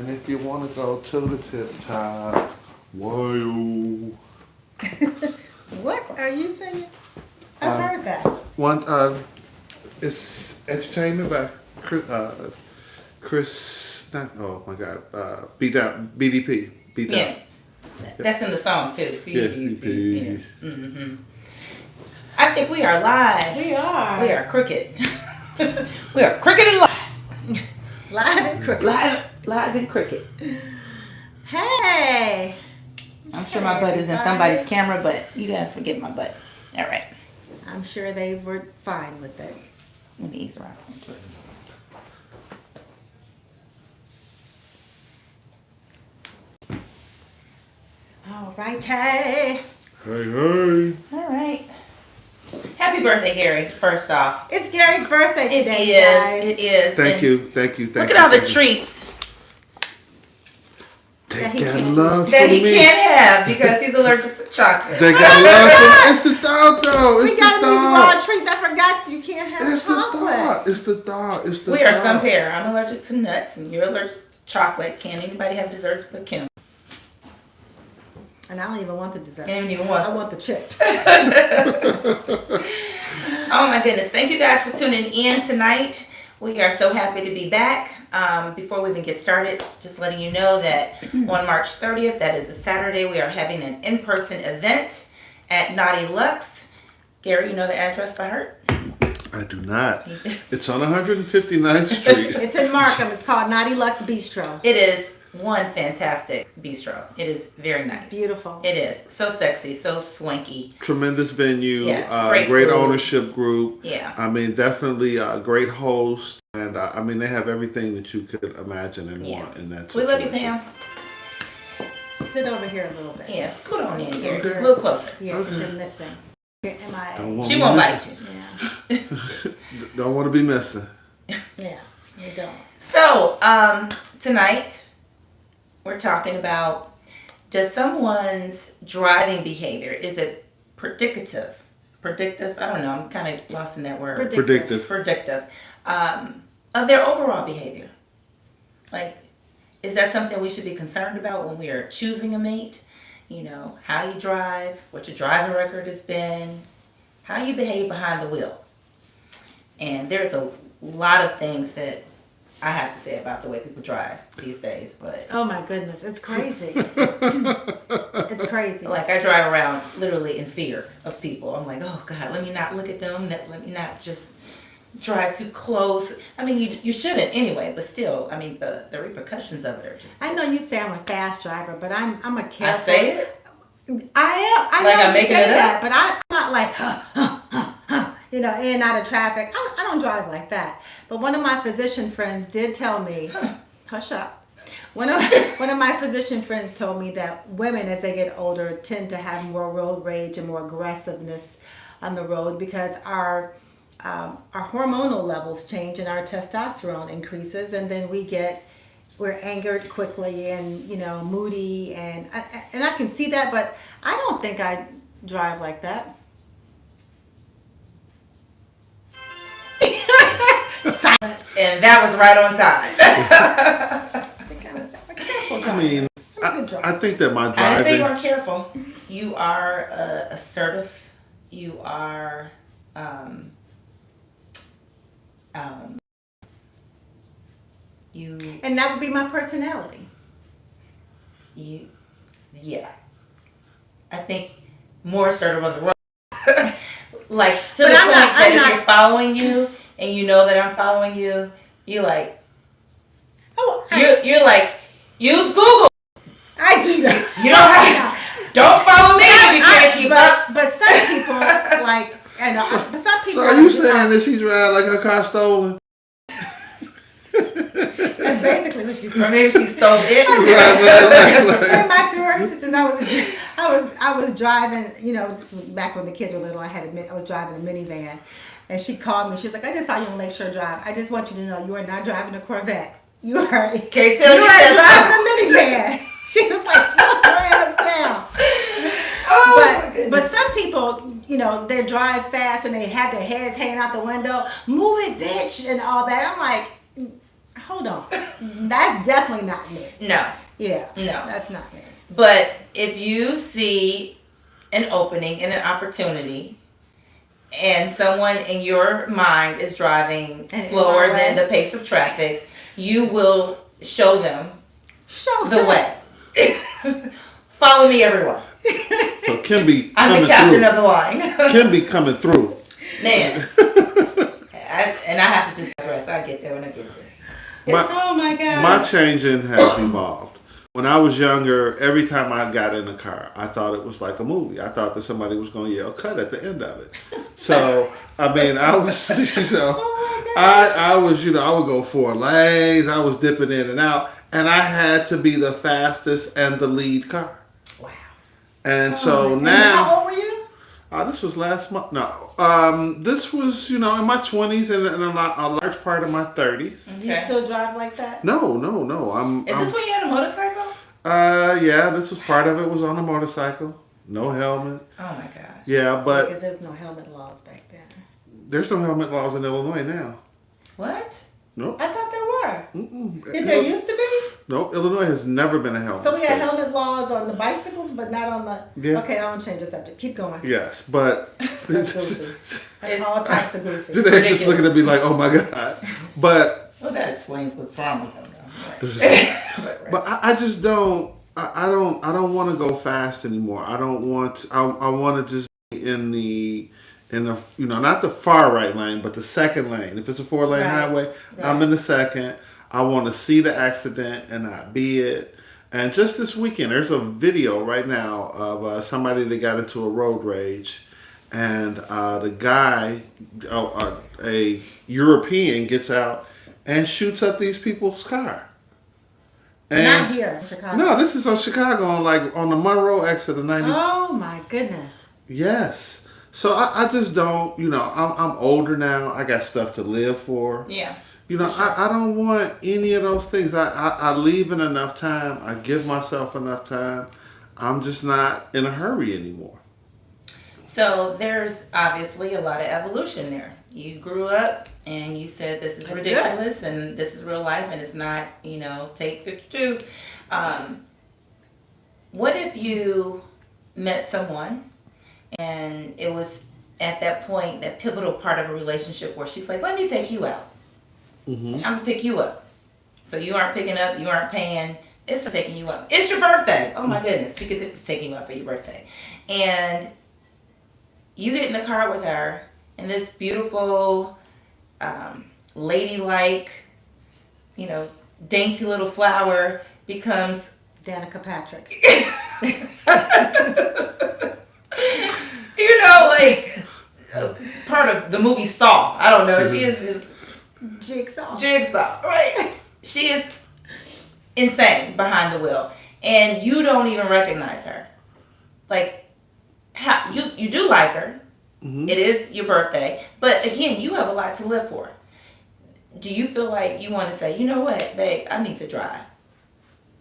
And if you want to go to the tip top, whoa. What are you singing? I've heard that. One, it's Entertainment by Chris, not, oh my God, Beat Down, BDP. Beat Down. Yeah. That's in the song too. Yeah, Yeah. Mm-hmm. I think we are live. We are. We are crooked. We are crooked and live. Live and crooked. Live and crooked. Hey. I'm sure my butt is in somebody's camera, but you guys forget my butt. All right. I'm sure they were fine with it. Let me ease around. All right, hey. Hey. All right. Happy birthday, Gary, first off. It's Gary's birthday It today, is. guys. It is. Thank And you. Look at all the treats They he got can't- love that for he me. can't have because he's allergic to chocolate. They got love for me. It's the dog, though. It's We got the these dog. raw treats. I forgot you can't have It's the chocolate. dog. It's the dog. It's the We dog. are some pair. I'm allergic to nuts and you're allergic to chocolate. Can't anybody have desserts but Kim? And I don't even want the dessert. I don't even want I them. want the chips. Oh my goodness. Thank you guys for tuning in tonight. We are so happy to be back. Before we even get started, just letting you know that on March 30th, that is a Saturday, we are having an in-person event at Naughty Lux. Gary, you know the address by heart? I do not. It's on 159th Street. It's in Markham. It's called Naughty Lux Bistro. It is one fantastic bistro. It is very nice. Beautiful. It is. So sexy, so swanky. Tremendous venue. Yes, great great food. ownership group. Yeah. I mean, definitely a great host. And I mean, they have everything that you could imagine and Yeah. want in that We love you, situation. Pam. Sit over here a little bit. Yeah, scoot on in here. Okay. A little closer. Yeah, because you're missing. Am I? Don't want She to won't miss bite you. Yeah. Don't want to be missing. Yeah. You don't. So, tonight we're talking about, does someone's driving behavior, is it predictive? Predictive? I don't know. I'm kind of lost in that word. Predictive. Predictive. Of their overall behavior. Like, is that something we should be concerned about when we are choosing a mate? You know, how you drive, what your driving record has been, how you behave behind the wheel. And there's a lot of things that I have to say about the way people drive these days, but Oh my goodness, it's crazy. It's crazy. like I drive around literally in fear of people. I'm like, oh God, let me not look at them. Let me not just drive too close. I mean, you shouldn't anyway, but still, I mean, the repercussions of it are just. I know you say I'm a fast driver, but I'm a careful. I say it. I am. I Like know I'm you making say it up? that, but I'm not like you know, in and out of traffic. I don't drive like that. But one of my physician friends did tell me, hush up. One of my physician friends told me that women, as they get older, tend to have more road rage and more aggressiveness on the road because our hormonal levels change and our testosterone increases, and then we're angered quickly and, you know, moody, and I can see that, but I don't think I drive like that. Silence. And that was right on time. I think I'm a careful I driver. mean, I'm a good driver. I think that my I didn't say you driving. weren't careful. You are assertive. You are you And that would be my personality. yeah. I think more assertive on the road. Like to But the I'm point not- that I'm if not- you're following you and you know that I'm following you, you're like Oh, you're like, use Google. I do that. You don't follow me if you can't keep up. But some people like, and but some So people. are you saying that she's riding like her car stolen? That's basically what she's Or maybe she stole it. In my sorority sisters, I was driving, you know, this was back when the kids were little. I was driving a minivan, and she called me. She was like, "I just saw you on Lakeshore Drive. I just want you to know you are not driving a Corvette. You are Can't tell you are that. driving a minivan." She was like, "Slow your ass down." Oh my goodness. But some people, you know, they drive fast and they have their heads hanging out the window. Move it, bitch, and all that. I'm like, hold on. That's definitely not me. No. Yeah. No. That's not me. But if you see an opening and an opportunity, and someone in your mind is driving And slower in my than way. the pace of traffic, you will show them Show the them. way. Follow me, everyone. So Kim be I'm coming the captain through. of the line. Kim be coming through. Man. And I have to just digress. I'll get there when I get there. Oh my God. My changing has evolved. When I was younger, every time I got in a car, I thought it was like a movie. I thought that somebody was going to yell "cut" at the end of it. So I mean, I was, I was, I would go 4 lanes. I was dipping in and out, and I had to be the fastest and the lead car. Wow. And Oh, so and now, how old were you? this was last month. No, this was in my 20s and a large part of my 30s. You still drive like that? No. Is this when you had a motorcycle? Yeah, this was part of it. Was on a motorcycle, no helmet. Oh my gosh. Yeah, but Because there's no helmet laws back then. there's no helmet laws in Illinois now. What? Nope. I thought there were. Mm-mm. Did there used to be? Nope. Illinois has never been a helmet. So we had state. helmet laws on the bicycles, but not on the. Yeah. Okay, I don't change the subject. Keep going. Yes, but That's goofy. That's all types of goofy. they're just looking at me like, "Oh my god!" But Well, that explains what's wrong with them, though. Right. but I just don't. I don't want to go fast anymore. I don't want. I want to just be in the not the far right lane, but the second lane. If it's a 4-lane Right. highway, I'm in the second. I want to see the accident and not be it. And just this weekend, there's a video right now of somebody that got into a road rage, and the guy, a European, gets out and shoots up these people's car. And Not here in Chicago. no, this is on Chicago, on the Monroe exit of 90. Oh my goodness. Yes. So I just don't, I'm older now. I got stuff to live for. Yeah. I don't want any of those things. I leave in enough time. I give myself enough time. I'm just not in a hurry anymore. So there's obviously a lot of evolution there. You grew up and you said this is That's ridiculous and this is real life and it's not, take 52. What if you met someone and it was at that point, that pivotal part of a relationship where she's like, let me take you out. Mm-hmm. I'm going to pick you up. So you aren't picking up, you aren't paying. It's for taking you out. It's your birthday. Oh my goodness. She gets taking you out for your birthday. And you get in the car with her and this beautiful, ladylike, dainty little flower becomes Danica Patrick. part of the movie Saw. I don't know. She is just Jigsaw. right? She is insane behind the wheel, and you don't even recognize her. Like, how you do like her. Mm-hmm. It is your birthday, but again, you have a lot to live for. Do you feel like you want to say, you know what, babe, I need to drive?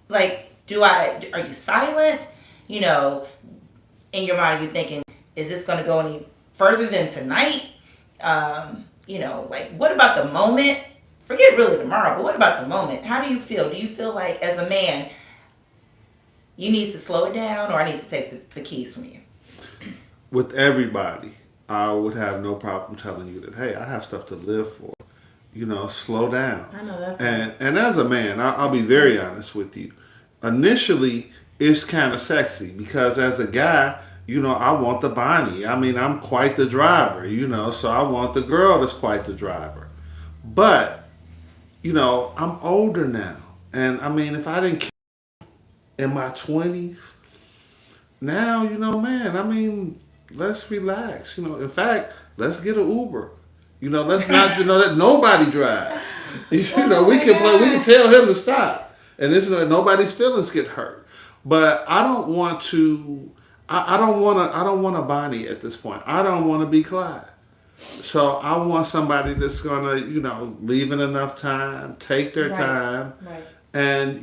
Like, are you silent? In your mind, you're thinking, is this going to go any further than tonight? What about the moment? Forget really tomorrow, but what about the moment? How do you feel? Do you feel like, as a man, you need to slow it down, or I need to take the keys from you? With everybody, I would have no problem telling you that, hey, I have stuff to live for. Slow down. I know that's and as a man, I'll be very honest with you. Initially, it's kind of sexy because as a guy, I want the Bonnie. I mean, I'm quite the driver, so I want the girl that's quite the driver. But, I'm older now. And I mean, if I didn't care in my 20s, now, man, I mean, let's relax. In fact, let's get an Uber. Let's not, that nobody drives. We can tell him to stop. And this, nobody's feelings get hurt. But I don't want to, I don't want a Bonnie at this point. I don't want to be Clyde. So I want somebody that's going to, leave in enough time, take their time, Right. and,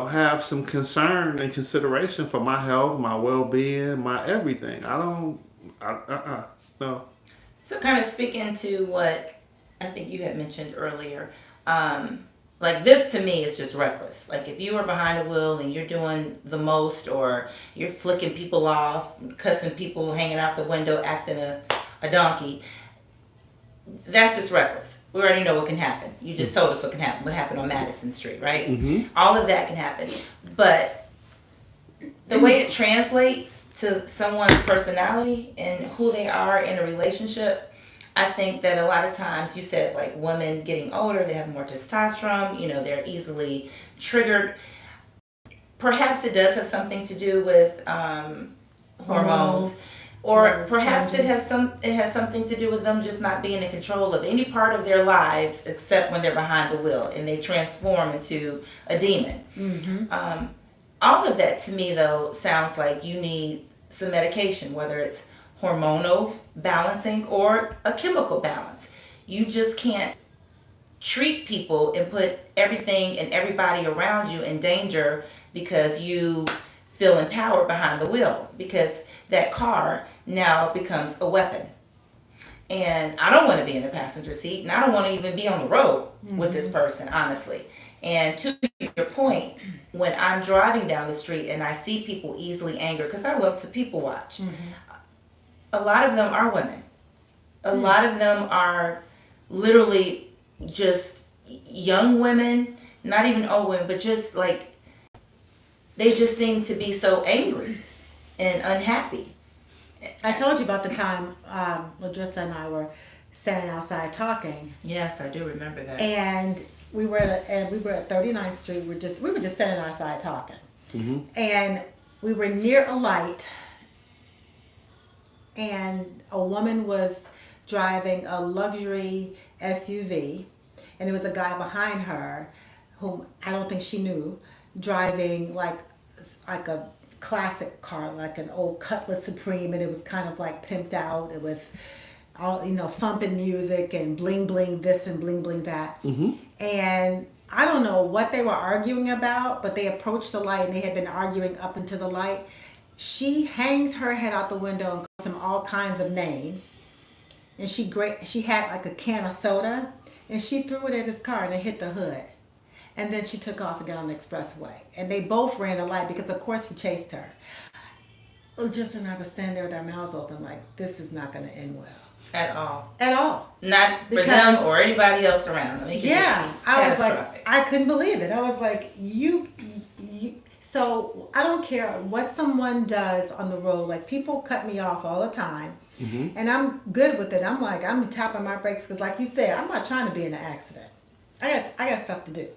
have some concern and consideration for my health, my well-being, my everything. No. So kind of speaking to what I think you had mentioned earlier, Like this to me is just reckless. Like if you are behind the wheel and you're doing the most, or you're flicking people off, cussing people, hanging out the window, acting a donkey, that's just reckless. We already know what can happen. You just told us what can happen. What happened on Madison Street, right? All of that can happen. But the way it translates to someone's personality and who they are in a relationship, I think that a lot of times, you said like women getting older, they have more testosterone, they're easily triggered. Perhaps it does have something to do with hormones, or Hormones perhaps changing. it has something to do with them just not being in control of any part of their lives except when they're behind the wheel and they transform into a demon. All of that to me though sounds like you need some medication, whether it's hormonal balancing or a chemical balance. You just can't treat people and put everything and everybody around you in danger because you feel empowered behind the wheel, because that car now becomes a weapon. And I don't want to be in the passenger seat, and I don't want to even be on the road with this person, honestly. And to your point, when I'm driving down the street and I see people easily angered, because I love to people watch, a lot of them are women. A lot of them are literally just young women, not even old women, but just like, they just seem to be so angry and unhappy. I told you about the time Ladrissa and I were standing outside talking, Yes, I do remember that. and we were at 39th Street. We were just standing outside talking, and we were near a light, and a woman was driving a luxury SUV, and there was a guy behind her whom I don't think she knew, driving like a classic car, like an old Cutlass Supreme, and it was kind of like pimped out with all thumping music and bling bling this and bling bling that. And I don't know what they were arguing about, but they approached the light and they had been arguing up into the light. She hangs her head out the window and calls him all kinds of names. And she had like a can of soda, and she threw it at his car and it hit the hood. And then she took off down the expressway. And they both ran the light because, of course, he chased her. Just and I was standing there with our mouths open like, this is not going to end well. At all. At all. Not for Because- them or anybody else around them. It could Yeah. just be I was catastrophic. like, I couldn't believe it. I was like, you. So I don't care what someone does on the road. Like, people cut me off all the time. And I'm good with it. I'm like, I'm tapping my brakes because, like you said, I'm not trying to be in an accident. I got stuff to do.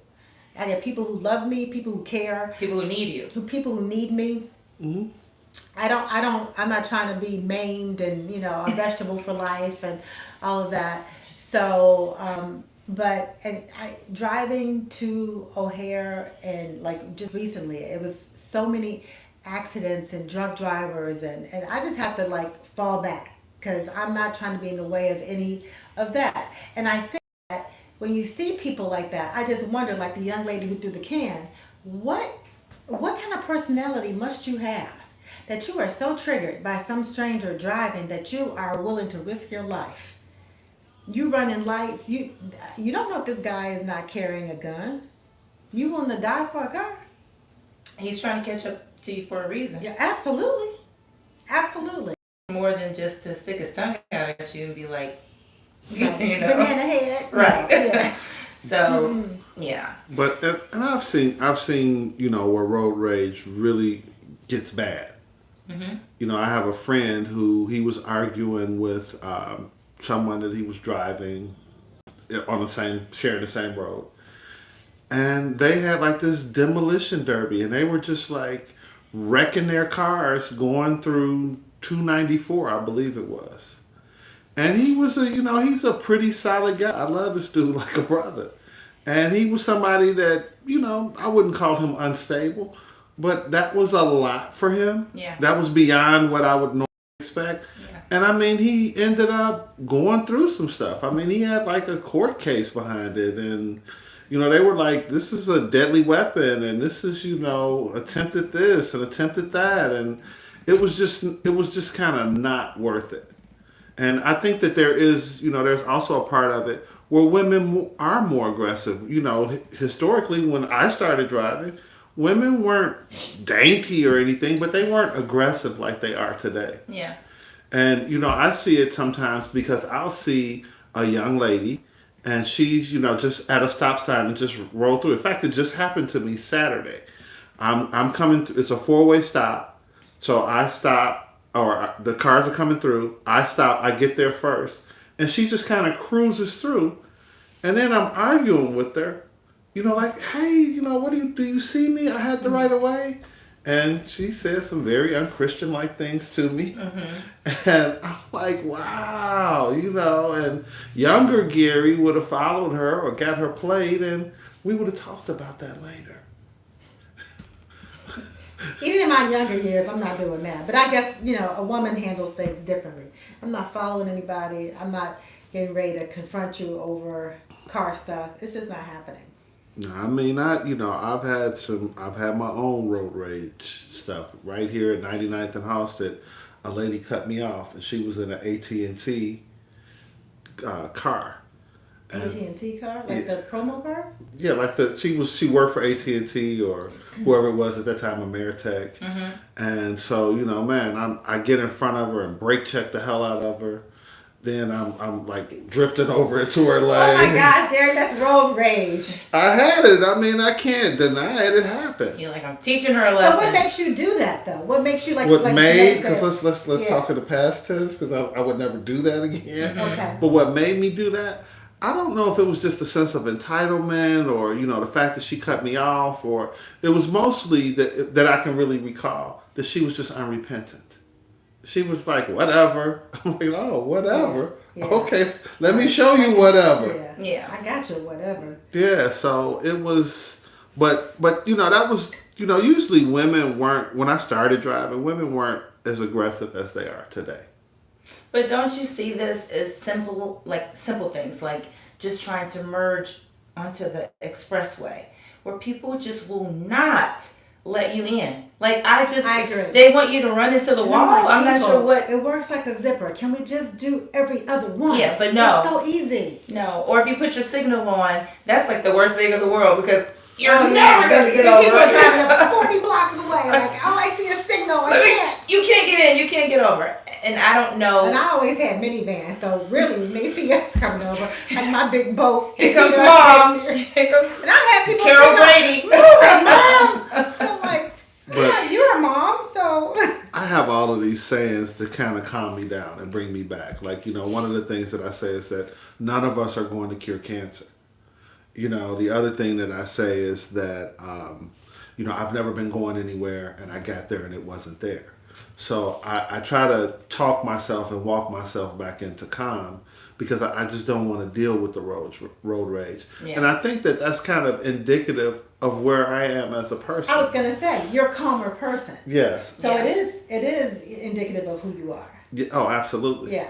I got people who love me, people who care, People who need you. people who need me. I'm not trying to be maimed and, a vegetable for life and all of that. So, driving to O'Hare, and like just recently, it was so many accidents and drunk drivers, and I just have to like fall back because I'm not trying to be in the way of any of that. And I think that when you see people like that, I just wonder, like the young lady who threw the can, what kind of personality must you have that you are so triggered by some stranger driving that you are willing to risk your life? You running lights, you don't know if this guy is not carrying a gun. You willing to die for a car? He's trying to catch up to you for a reason. Yeah, absolutely. Absolutely. More than just to stick his tongue out at you and be like, Banana head. Right. Yeah. So, yeah. But and I've seen where road rage really gets bad. I have a friend who he was arguing with someone that he was driving on sharing the same road, and they had like this demolition derby, and they were just like wrecking their cars going through 294, I believe it was. And he was he's a pretty solid guy. I love this dude like a brother. And he was somebody that, I wouldn't call him unstable, but that was a lot for him. Yeah. That was beyond what I would normally expect. Yeah. And I mean, he ended up going through some stuff. I mean, he had like a court case behind it, and they were like, this is a deadly weapon, and this is, attempted this and attempted that, and it was just kind of not worth it. And I think that there's also a part of it where women are more aggressive. You know, historically, when I started driving, women weren't dainty or anything, but they weren't aggressive like they are today. Yeah. And, you know, I see it sometimes because I'll see a young lady and she's, you know, just at a stop sign and just roll through. In fact, it just happened to me Saturday. I'm coming, it's a four-way stop. So I stop, or the cars are coming through. I stop, I get there first. And she just kind of cruises through. And then I'm arguing with her, you know, like, hey, you know, do you see me? I had the right of way. And she said some very unchristian like things to me. And I'm like, wow, you know, and younger Gary would have followed her or got her played, and we would have talked about that later. Even in my younger years, I'm not doing that. But I guess, you know, a woman handles things differently. I'm not following anybody. I'm not getting ready to confront you over car stuff. It's just not happening. No, I mean, I've had my own road rage stuff right here at 99th and Halsted. A lady cut me off, and she was in an AT&T car. AT&T car, like the promo cars. Yeah, like she worked for AT&T or whoever it was at that time, Ameritech. And so, you know, man, I get in front of her and brake check the hell out of her. Then I'm like drifting over into her lane. Oh my gosh, Gary, that's road rage. I had it. I mean, I can't deny it. It happened. You're like, I'm teaching her a lesson. So what makes you do that though? What makes you like? What like made, Jeanette said- because let's talk in the past tense, because I would never do that again. Okay. But what made me do that, I don't know if it was just a sense of entitlement or, you know, the fact that she cut me off, or it was mostly that I can really recall that she was just unrepentant. She was like, whatever. I'm like, oh, whatever. Yeah. Okay, let me show you whatever. Yeah. I got you, whatever. Yeah, so it was, but you know, that was, you know, usually women weren't, when I started driving, women weren't as aggressive as they are today. But don't you see this as simple things, like just trying to merge onto the expressway, where people just will not let you in. Like, I agree. They want you to run into the And wall. like, I'm not people, sure what. It works like a zipper. Can we just do every other one? Yeah, but no. It's so easy. No, or if you put your signal on, that's like the worst thing in the world, because you're Oh, never yeah. going to get And over people are it. driving up 40 blocks away. Like, oh, I see a signal. I can't. You can't get in. You can't get over it. And I don't know. And I always had minivans, so really, when they see us coming over, like my big boat. Here comes you know, Mom. Here comes And I had people Carol saying, Brady. Mom. I'm like, But yeah, you're a mom, so. I have all of these sayings to kind of calm me down and bring me back. Like, you know, one of the things that I say is that none of us are going to cure cancer. You know, the other thing that I say is that, you know, I've never been going anywhere and I got there and it wasn't there. So I try to talk myself and walk myself back into calm, because I just don't want to deal with the road rage. Yeah. And I think that that's kind of indicative of where I am as a person. I was going to say, you're a calmer person. Yes. So Yeah. it is indicative of who you are. Yeah, oh, absolutely. Yeah.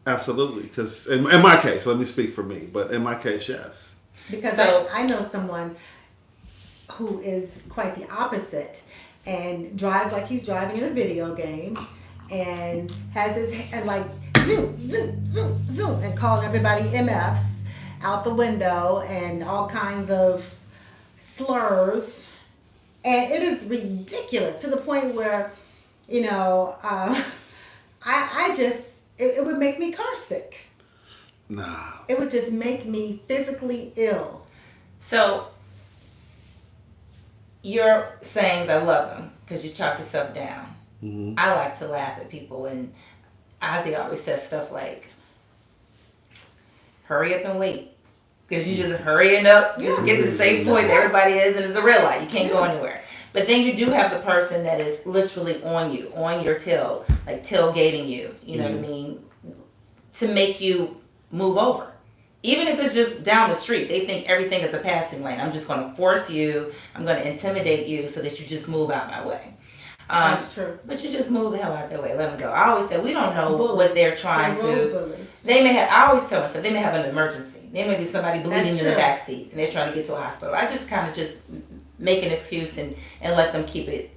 Absolutely. Because in my case, let me speak for me, but in my case, yes. Because So- I know someone who is quite the opposite and drives like he's driving in a video game and has his and like zoom, zoom, zoom, zoom, and calling everybody MFs out the window and all kinds of slurs. And it is ridiculous to the point where, you know, I just, it would make me car sick. Nah. It would just make me physically ill. So, your sayings, I love them because you talk yourself down. Mm-hmm. I like to laugh at people, and Ozzy always says stuff like, hurry up and wait. Because you just hurrying up, just get to the same point that everybody is, and it's a red light. You can't go anywhere. But then you do have the person that is literally on you, on your tail, like tailgating you, you know what I mean, to make you move over. Even if it's just down the street, they think everything is a passing lane. I'm just going to force you, I'm going to intimidate you so that you just move out my way. That's true. But you just move the hell out their way, let them go. I always say, we don't know what Bullets. they're trying They're to. road bullies. They may have, I always tell myself, they may have an emergency. There may be somebody bleeding That's in the true. back seat and they're trying to get to a hospital. I just kind of just make an excuse and let them keep it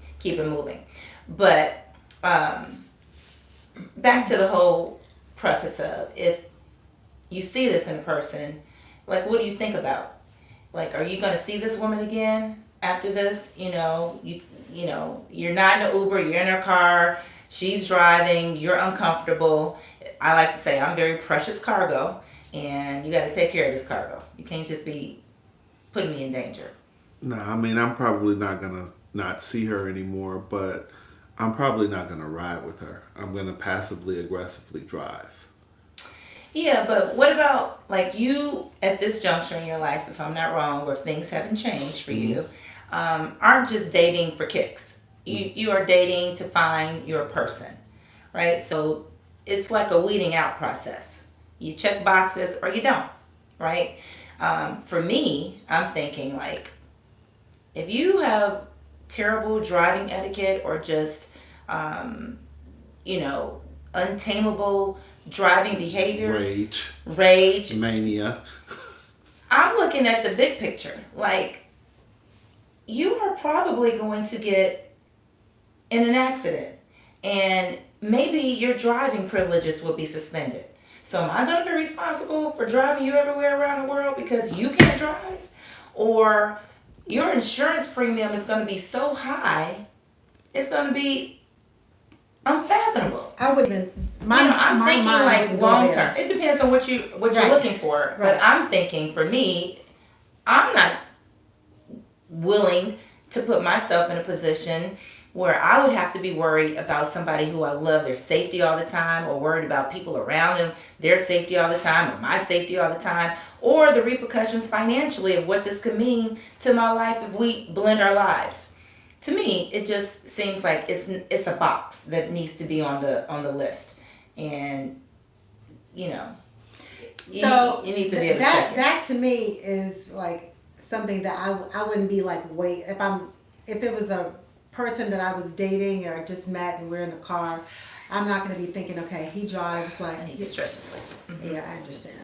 moving. But back to the whole preface of, if you see this in a person Like, what do you think about? Like, are you going to see this woman again after this? You know, you're not in an Uber, you're in her car, she's driving, you're uncomfortable. I like to say I'm very precious cargo, and you got to take care of this cargo. You can't just be putting me in danger. No, I mean, I'm probably not gonna not see her anymore, but I'm probably not gonna ride with her. I'm gonna passively aggressively drive. Yeah, but what about like you at this juncture in your life, if I'm not wrong, where things haven't changed for you, aren't just dating for kicks. You are dating to find your person, right? So it's like a weeding out process. You check boxes or you don't, right? For me, I'm thinking like if you have terrible driving etiquette or just you know, untamable driving behaviors, Rage, rage. mania. I'm looking at the big picture. Like, you are probably going to get in an accident, and maybe your driving privileges will be suspended. So, am I going to be responsible for driving you everywhere around the world because you can't drive? Or your insurance premium is going to be so high, it's going to be unfathomable. I would have been. I'm thinking mind like wouldn't go long there. term. It depends on what you're Right. looking for. Right. But I'm thinking for me, I'm not willing to put myself in a position where I would have to be worried about somebody who I love their safety all the time, or worried about people around them, their safety all the time, or my safety all the time, or the repercussions financially of what this could mean to my life if we blend our lives. To me, it just seems like it's a box that needs to be on the list, and you know, So you need to be able to that check it. that to me is like something that I wouldn't be like wait if it was a person that I was dating or just met and we're in the car, I'm not going to be thinking, okay, he drives like I need to stretch this leg. yeah, I understand.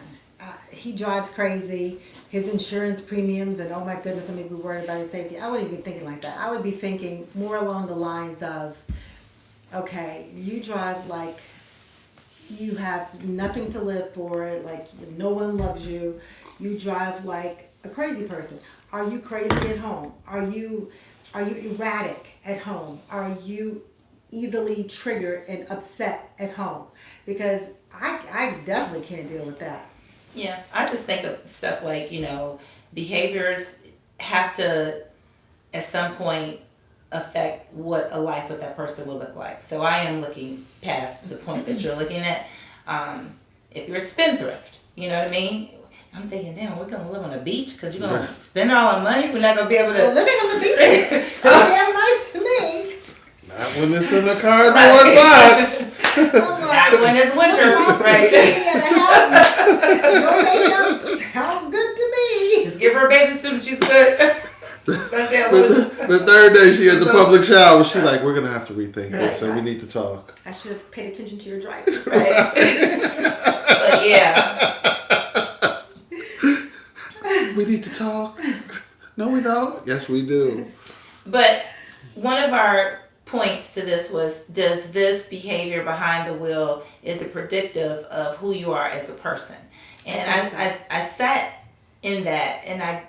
He drives crazy. His insurance premiums, and oh my goodness, I'm going to be worried about his safety. I wouldn't even be thinking like that. I would be thinking more along the lines of, okay, you drive like you have nothing to live for, like no one loves you. You drive like a crazy person. Are you crazy at home? Are you erratic at home? Are you easily triggered and upset at home? Because I definitely can't deal with that. Yeah, I just think of stuff like, behaviors have to, at some point, affect what a life with that person will look like. So I am looking past the point that you're looking at. If you're a spendthrift, you know what I mean? I'm thinking, damn, we're going to live on a beach because you're going to spend all our money. We're not going to be able to. Well, living on the beach is damn nice to me. Not when it's in the cardboard box. Not when it's winter, right? No makeup sounds good to me. Just give her a bathing suit and she's good. The third day she has a public shower. She's like, we're going to have to rethink this, so we need to talk. I should have paid attention to your driving. Right. But yeah. We need to talk. No, we don't. Yes, we do. But one of our points to this was, does this behavior behind the wheel, is it predictive of who you are as a person? And I sat in that, and I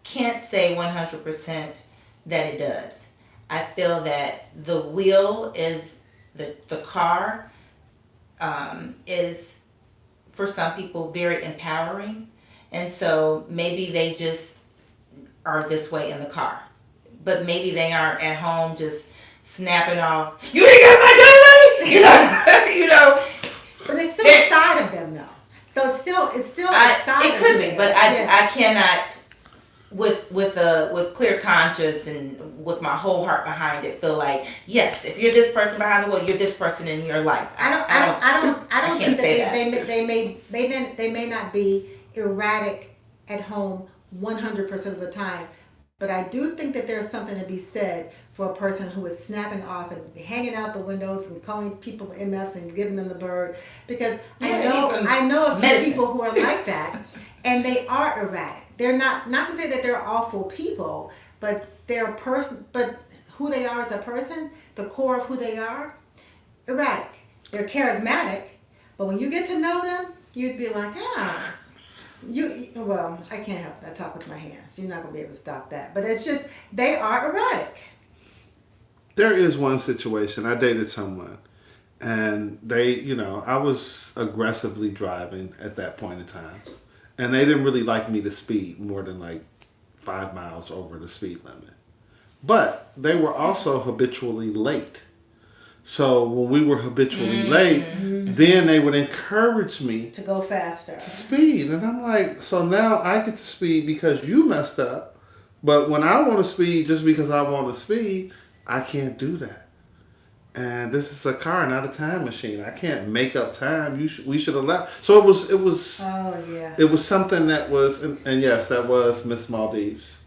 can't say 100% that it does. I feel that the wheel is the car is for some people very empowering, and so maybe they just are this way in the car, but maybe they aren't at home just snapping off. You ain't got my time ready, you know. But it's still a side of them, though. So it's still a side. It could of be, them. but Yeah. I cannot with clear conscience and with my whole heart behind it feel like, yes, if you're this person behind the wheel, you're this person in your life. I don't can't think say that they may not be erratic at home 100% of the time, but I do think that there's something to be said for a person who is snapping off and hanging out the windows and calling people MFs and giving them the bird, because I know a few medicine. people who are like that, and they are erratic. They're not to say that they're awful people, but they're a person. But who they are as a person, the core of who they are, erratic. They're charismatic, but when you get to know them, you'd be like, Well, I can't help it. I talk with my hands. You're not gonna be able to stop that. But it's just they are erratic. There is one situation. I dated someone, and they, I was aggressively driving at that point in time, and they didn't really like me to speed more than like 5 miles over the speed limit. But they were also habitually late. So when we were habitually late, then they would encourage me To go faster. to speed. And I'm like, so now I get to speed because you messed up. But when I want to speed just because I want to speed, I can't do that. And this is a car, not a time machine. I can't make up time. We should allow. So Oh yeah. it was something that was, and yes, that was Miss Maldives.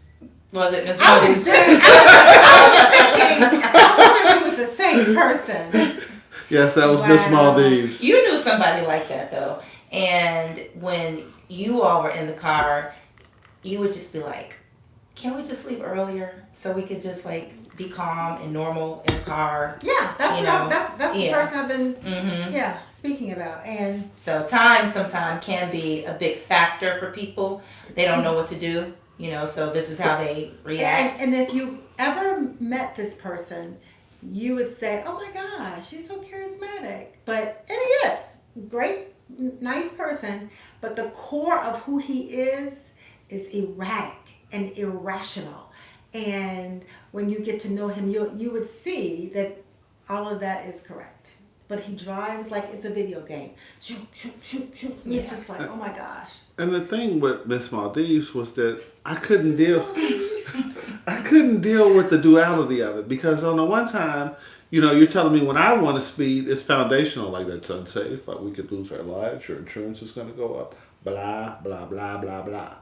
Was it Miss I was Maldives? just I was thinking I wonder if it was the same person. Yes, that was Miss Wow. Maldives. You knew somebody like that though, and when you all were in the car, you would just be like, "Can we just leave earlier so we could just like be calm and normal in the car?" Yeah, that's You what know, that's the yeah. person I've been Mm-hmm. speaking about. And So time sometimes can be a big factor for people. They don't know what to do, so this is how they react. and if you ever met this person, you would say, "Oh my gosh, she's so charismatic." But and he is great, nice person. But the core of who he is erratic and irrational. And when you get to know him, you would see that all of that is correct. But he drives like it's a video game. Shoot, shoot, shoot, shoot. And it's Yeah. just like, oh my gosh. And the thing with Miss Maldives was that I couldn't deal. I couldn't deal with the duality of it because on the one time, you're telling me when I want to speed, it's foundational, like that's unsafe, like we could lose our lives, your insurance is going to go up, blah, blah, blah, blah, blah.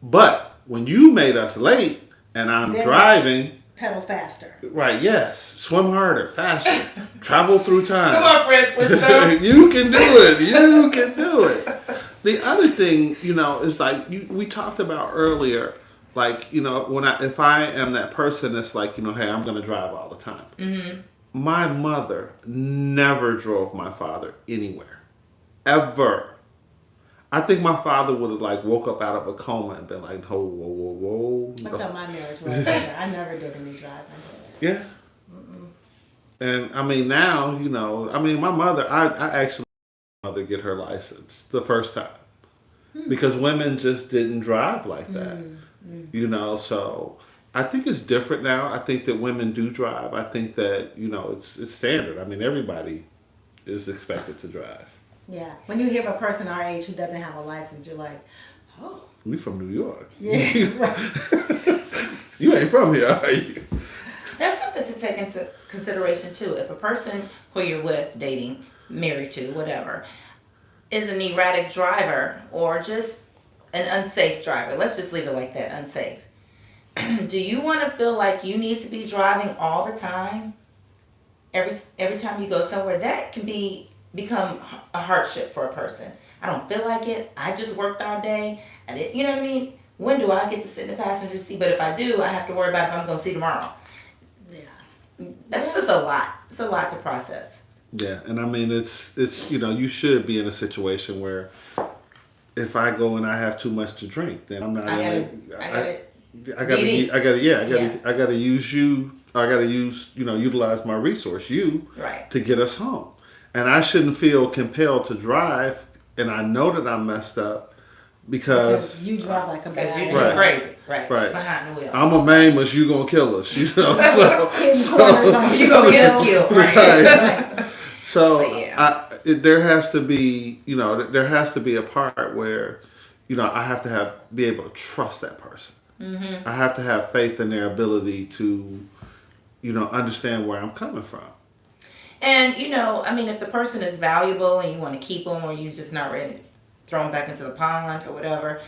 But when you made us late and I'm Then driving, pedal faster. right, yes, swim harder, faster, travel through time. Come on, Fred Flintstone. You can do it. You can do it. The other thing, is like we talked about earlier, like if I am that person that's like, hey, I'm going to drive all the time. Mm-hmm. My mother never drove my father anywhere, ever. I think my father would have like woke up out of a coma and been like, whoa, whoa, whoa, whoa. That's how my marriage was. I never did any driving. Yeah. And I mean now, my mother, I actually let my mother get her license the first time because women just didn't drive like that. So I think it's different now. I think that women do drive. I think that, it's standard. I mean, everybody is expected to drive. Yeah. When you hear of a person our age who doesn't have a license, you're like, oh. We from New York. Yeah. Right. You ain't from here, are you? There's something to take into consideration too. If a person who you're with, dating, married to, whatever, is an erratic driver or just an unsafe driver, let's just leave it like that, unsafe. Do you want to feel like you need to be driving all the time? Every time you go somewhere, that can become a hardship for a person. I don't feel like it. I just worked all day. You know what I mean? When do I get to sit in the passenger seat? But if I do, I have to worry about if I'm going to see tomorrow. Yeah. That's just a lot. It's a lot to process. Yeah, and I mean it's you should be in a situation where if I go and I have too much to drink, then I'm not. I gotta use you. I gotta utilize my resource, you, Right. to get us home. And I shouldn't feel compelled to drive, and I know that I'm messed up because you drive like a Because you're bad. just Right. crazy. Right. Right. Behind the wheel. I'm gonna maim us. You gonna kill us. So Hitting corners on You gonna get us wheels. killed. Right. Right. So But yeah. there has to be, there has to be a part where, I have to be able to trust that person. Mm-hmm. I have to have faith in their ability to, understand where I'm coming from. And, if the person is valuable and you want to keep them or you're just not ready to throw them back into the pond or whatever,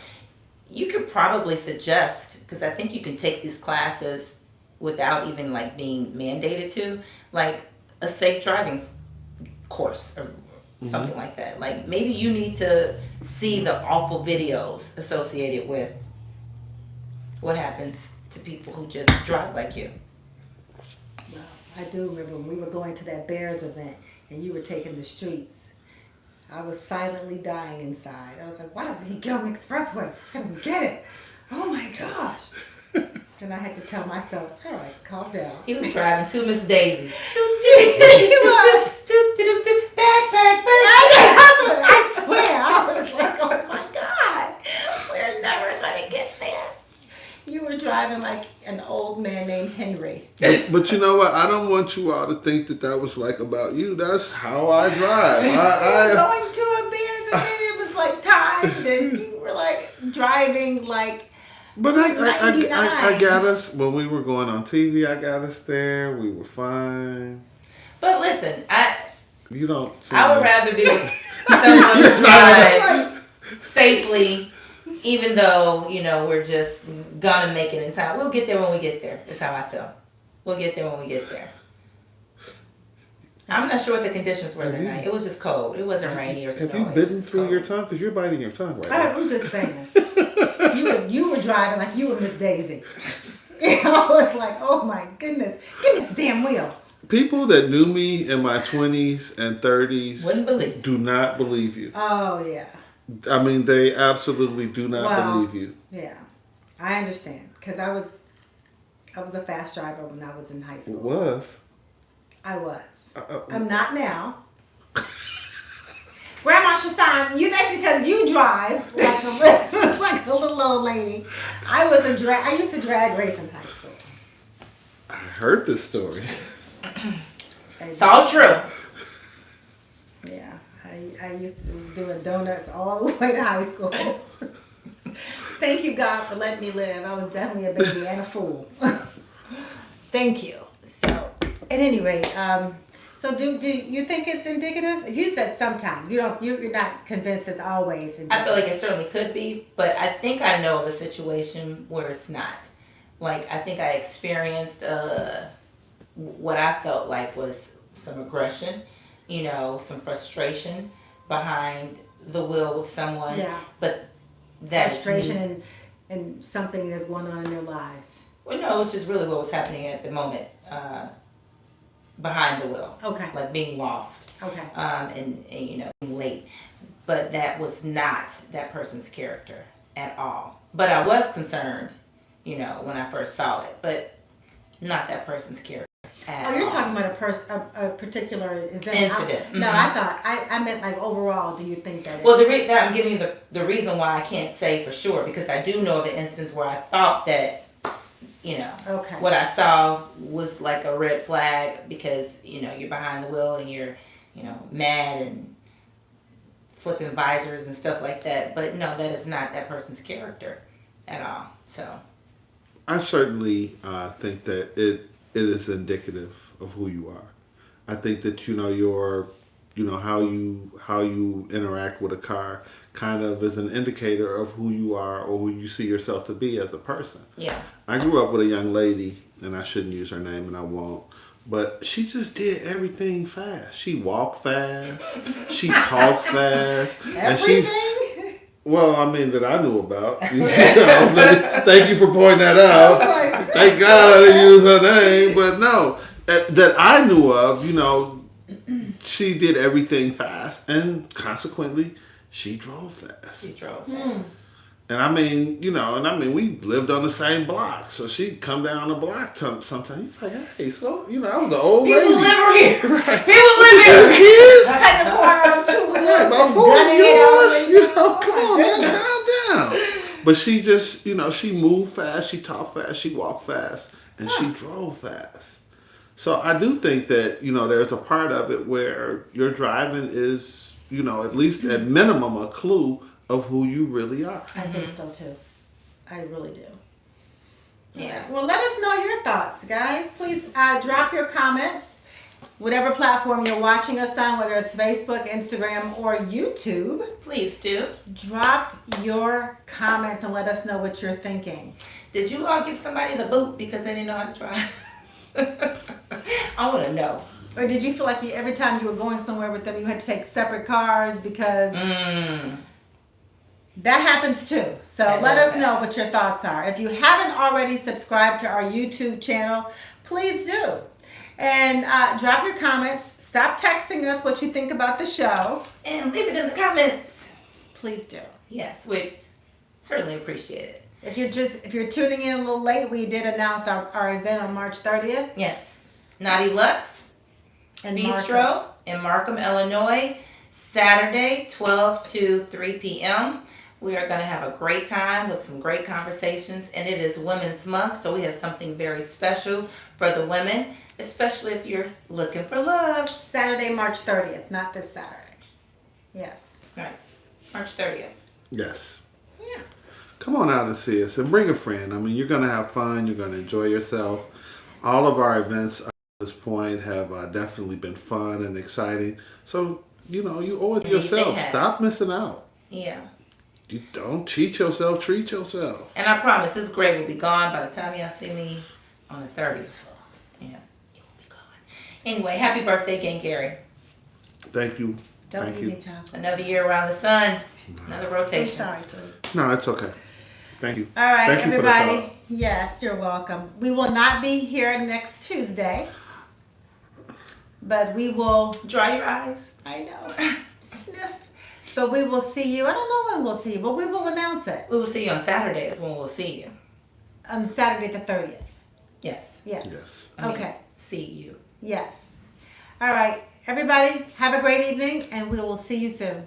you could probably suggest, because I think you can take these classes without even like being mandated to, like a safe driving course or something like that. Like maybe you need to see the awful videos associated with what happens to people who just drive like you. Well, I do remember when we were going to that Bears event and you were taking the streets. I was silently dying inside. I was like, why doesn't he get on the expressway? I don't get it. Oh my gosh. And I had to tell myself, all right, calm down. He was driving two Miss Daisies. He was. I swear. I was like, oh my God. We're never going to get there. You were driving like an old man named Henry. But you know what? I don't want you all to think that was like about you. That's how I drive. You were going to a Bears and then it was like timed and you were like driving like. But I 99. got us when we were going on TV. I got us there. We were fine. But listen, You don't. I would rather be with someone who drives safely, even though, we're just gonna make it in time. We'll get there when we get there. That's how I feel. We'll get there when we get there. I'm not sure what the conditions were that night. It was just cold. It wasn't rainy or Have snowy. you bitten through your tongue? Because you're biting your tongue right now. I'm just saying. You were driving like you were Miss Daisy. I was like, oh my goodness. Give me this damn wheel. People that knew me in my 20s and 30s Wouldn't believe. do not believe you. Oh yeah. I mean, they absolutely do not believe you. Yeah. I understand. Because I was a fast driver when I was in high school. Was? I was. I'm not now. Grandma Shasan, that's because you drive like a little old lady. I used to drag race in high school. I heard this story. It's all true. Yeah, I used to was doing donuts all the way to high school. Thank you, God, for letting me live. I was definitely a baby and a fool. Thank you. So, at any rate, so do you think it's indicative? You said sometimes. You're not convinced it's always indicative. I feel like it certainly could be, but I think I know of a situation where it's not. Like, I think I experienced what I felt like was some aggression, some frustration behind the wheel with someone. Yeah. But that frustration and something that's going on in their lives. Well, no, it was just really what was happening at the moment behind the wheel. Okay. Like being lost. Okay. And being late. But that was not that person's character at all. But I was concerned, when I first saw it, but not that person's character. Oh, you're talking about a particular event. Incident. No, I thought I meant like overall. Do you think that? Well, I'm giving you the reason why I can't say for sure, because I do know of an instance where I thought that, okay, what I saw was like a red flag because you're behind the wheel and you're mad and flipping visors and stuff like that. But no, that is not that person's character at all. So I certainly think that it is indicative of who you are. I think that your how you interact with a car kind of is an indicator of who you are or who you see yourself to be as a person. yeah. I grew up with a young lady, and I shouldn't use her name, and I won't. But she just did everything fast. She walked fast. She talked fast. Everything? Well, I mean, that I knew about. Thank you for pointing that out. Thank God I didn't use her name. But no, that I knew of, she did everything fast. And consequently, she drove fast. She drove fast. And I mean, we lived on the same block. So she'd come down the block sometimes. He's like, hey, so, I was the old lady. People live here. Right. People live here. Kids? Cut the corner of 2 wheels. Right, about 4 years. Come on, man, calm down. But she just, she moved fast, she talked fast, she walked fast, and she drove fast. So I do think that, there's a part of it where your driving is, at least at minimum, a clue of who you really are. I think so too. I really do. Yeah. Well, let us know your thoughts, guys. Please drop your comments, whatever platform you're watching us on, whether it's Facebook, Instagram, or YouTube. Please do. Drop your comments and let us know what you're thinking. Did you all give somebody the boot because they didn't know how to drive? I want to know. Or did you feel like every time you were going somewhere with them, you had to take separate cars because... That happens too. So let us know what your thoughts are. If you haven't already subscribed to our YouTube channel, please do. And drop your comments. Stop texting us what you think about the show. And leave it in the comments. Please do. Yes, we certainly appreciate it. If you're tuning in a little late, we did announce our event on March 30th. Yes. Naughty Lux And Bistro in Markham, Illinois, Saturday, 12 to 3 p.m. We are going to have a great time with some great conversations, and it is Women's Month, so we have something very special for the women, especially if you're looking for love. Saturday, March 30th, not this Saturday. Yes. Right. March 30th. Yes. Yeah. Come on out and see us and bring a friend. I mean, you're going to have fun. You're going to enjoy yourself. All of our events at this point have definitely been fun and exciting. So, you owe it to Indeed, yourself. they have. Stop missing out. Yeah. You don't cheat yourself. Treat yourself. And I promise this grade will be gone by the time y'all see me on the 30th. Yeah, it will be gone. Anyway, happy birthday, King Gary. Thank you. Don't Thank give you. me chocolate. Another year around the sun. Another I'm rotation. sorry, please. No, it's okay. Thank you. All right, Thank you for the everybody. thought. Yes, you're welcome. We will not be here next Tuesday, but we will. Dry your eyes. I know. Sniff. But we will see you. I don't know when we'll see you, but we will announce it We will see you on Saturdays when we'll see you. on Saturday the 30th. Yes. Yes. Yes. I mean, Okay. see you. Yes. All right, everybody. Have a great evening, and we will see you soon.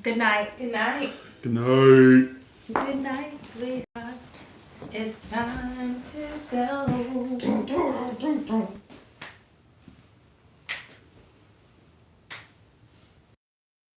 Good night. Good night. Good night. Good night, sweetheart. It's time to go.